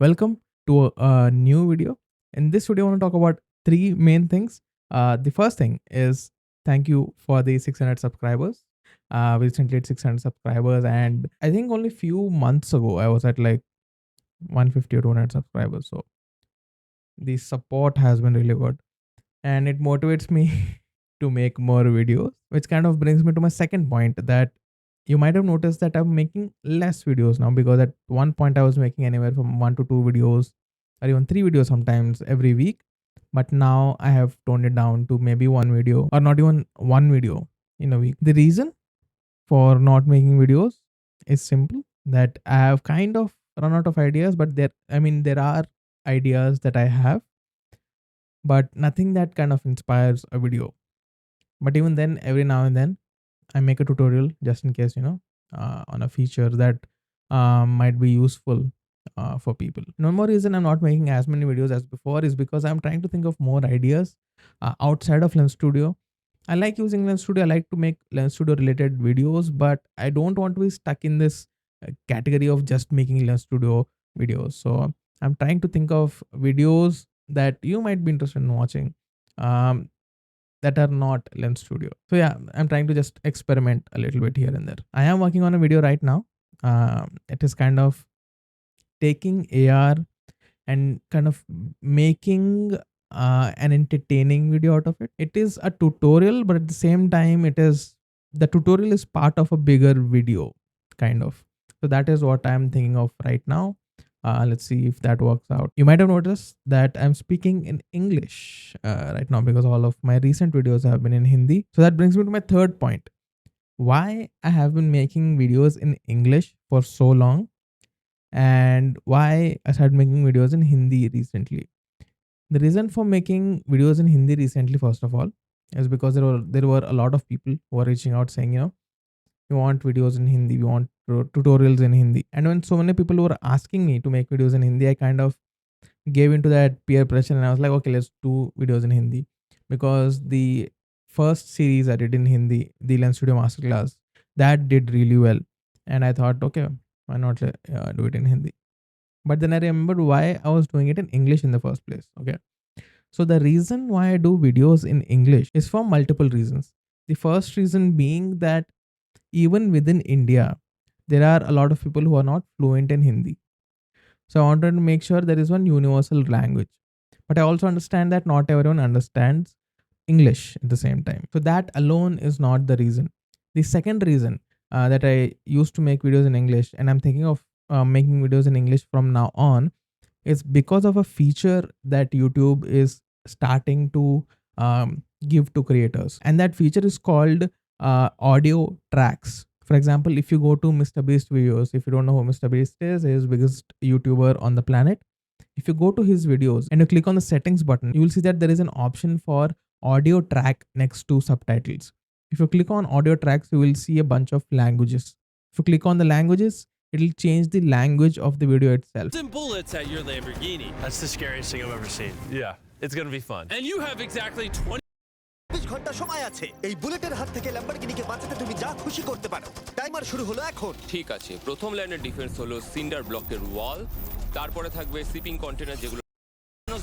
Welcome to a new video. In this video, I want to talk about three main things. The first thing is thank you for the 600 subscribers. We recently hit 600 subscribers, and I think only few months ago I was at like 150 or 200 subscribers. So the support has been really good, and it motivates me to make more videos, which kind of brings me to my second point that you might have noticed that I'm making less videos now, because at one point I was making anywhere from 1 to 2 videos or even 3 videos sometimes every week. But now I have toned it down to maybe one video or not even one video in a week. The reason for not making videos is simple, that I have kind of run out of ideas, but there are ideas that I have, but nothing that kind of inspires a video. But even then, every now and then I make a tutorial just in case, on a feature that might be useful for people. No more reason I'm not making as many videos as before is because I'm trying to think of more ideas outside of Lens Studio. I like using Lens Studio. I like to make Lens Studio related videos, but I don't want to be stuck in this category of just making Lens Studio videos. So I'm trying to think of videos that you might be interested in watching. That are not Lens Studio. So yeah, I'm trying to just experiment a little bit here and there. I am working on a video right now. It is kind of taking AR and kind of making an entertaining video out of it. It is a tutorial, but at the same time, the tutorial is part of a bigger video, kind of. So that is what I'm thinking of right now. Let's see if that works out. You might have noticed that I'm speaking in English right now because all of my recent videos have been in Hindi. So that brings me to my third point. Why I have been making videos in English for so long, and why I started making videos in Hindi recently. The reason for making videos in Hindi recently, first of all, is because there were a lot of people who were reaching out saying, we want videos in Hindi, we want tutorials in Hindi. And when so many people were asking me to make videos in Hindi, I kind of gave into that peer pressure and I was like, okay, let's do videos in Hindi. Because the first series I did in Hindi, the Lens Studio Masterclass, that did really well. And I thought, okay, why not do it in Hindi? But then I remembered why I was doing it in English in the first place. Okay. So the reason why I do videos in English is for multiple reasons. The first reason being that even within India, there are a lot of people who are not fluent in Hindi. So I wanted to make sure there is one universal language. But I also understand that not everyone understands English at the same time. So that alone is not the reason. The second reason that I used to make videos in English, and I'm thinking of making videos in English from now on, is because of a feature that YouTube is starting to give to creators. And that feature is called audio tracks. For example, if you go to Mr. Beast videos, if you don't know who Mr. Beast is, he is biggest YouTuber on the planet. If you go to his videos and you click on the settings button, you will see that there is an option for audio track next to subtitles. If you click on audio tracks, you will see a bunch of languages. If you click on the languages, it'll change the language of the video itself. And bullets at your Lamborghini. That's the scariest thing I've ever seen. Yeah, it's gonna be fun. And you have exactly 20 ঘন্টা সময় আছে এই বুলেটের হাত থেকে ল্যাম্বরগিনিকে বাঁচাতে তুমি যা খুশি করতে পারো টাইমার শুরু হলো এখন ঠিক আছে, প্রথম লাইনের ডিফেন্স হলো সিন্ডার ব্লকের ওয়াল, তারপরে থাকবে শিপিং কন্টেনার যেগুলো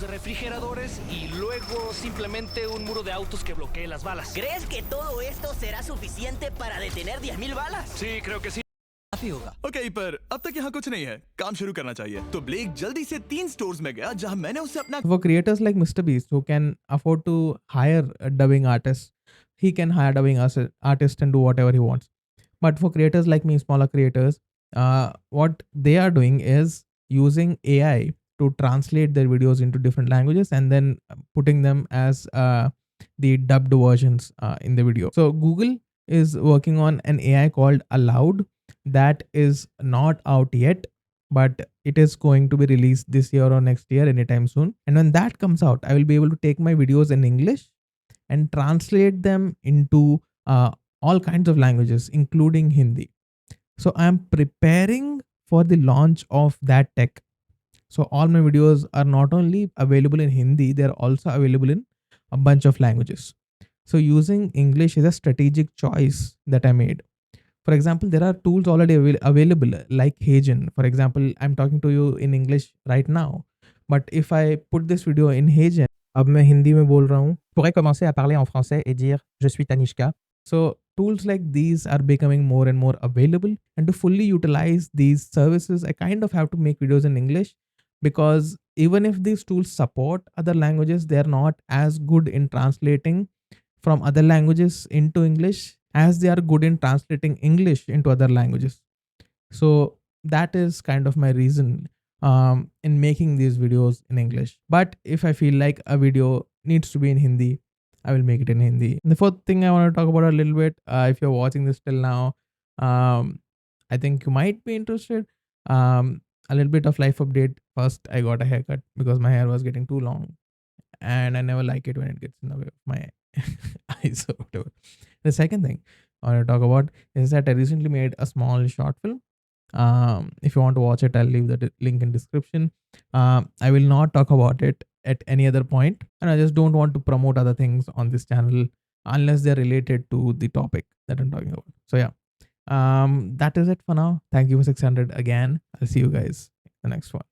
De refrigeradores y luego simplemente un muro de autos que bloquee las balas. ¿Crees que todo esto será suficiente para detener 10,000 balas? Sí, creo que sí. काफी होगा। ओके पर अब तक यहाँ कुछ नहीं है, काम शुरू करना चाहिए। तो ब्लेक जल्दी से 3 स्टोर्स में गया जहाँ मैंने उससे अपना For creators like Mr. Beast who can afford to hire a dubbing artist, he can hire dubbing artist and do whatever he wants. But for creators like me, smaller creators, what they are doing is using AI to translate their videos into different languages and then putting them as the dubbed versions in the video. So Google is working on an AI called Aloud that is not out yet, but it is going to be released this year or next year anytime soon. And when that comes out, I will be able to take my videos in English and translate them into all kinds of languages, including Hindi. So I'm preparing for the launch of that tech. So all my videos are not only available in Hindi, they're also available in a bunch of languages. So using English is a strategic choice that I made. For example, there are tools already available like HeyGen. For example, I'm talking to you in English right now, but if I put this video in HeyGen, अब मैं हिंदी में बोल रहा हूँ, pourrais commencer à parler en français et dire je suis Tanishka. So tools like these are becoming more and more available, and to fully utilize these services, I kind of have to make videos in English, because even if these tools support other languages, they are not as good in translating from other languages into English as they are good in translating English into other languages. So that is kind of my reason in making these videos in English. But if I feel like a video needs to be in Hindi, I will make it in Hindi. And the fourth thing I want to talk about a little bit, if you're watching this till now, I think you might be interested. A little bit of life update. First, I got a haircut because my hair was getting too long, and I never like it when it gets in the way of my eyes or whatever. The second thing I want to talk about is that I recently made a small short film. If you want to watch it, I'll leave the link in description. I will not talk about it at any other point, and I just don't want to promote other things on this channel unless they're related to the topic that I'm talking about. So yeah, that is it for now. Thank you for 600 again. I'll see you guys in the next one.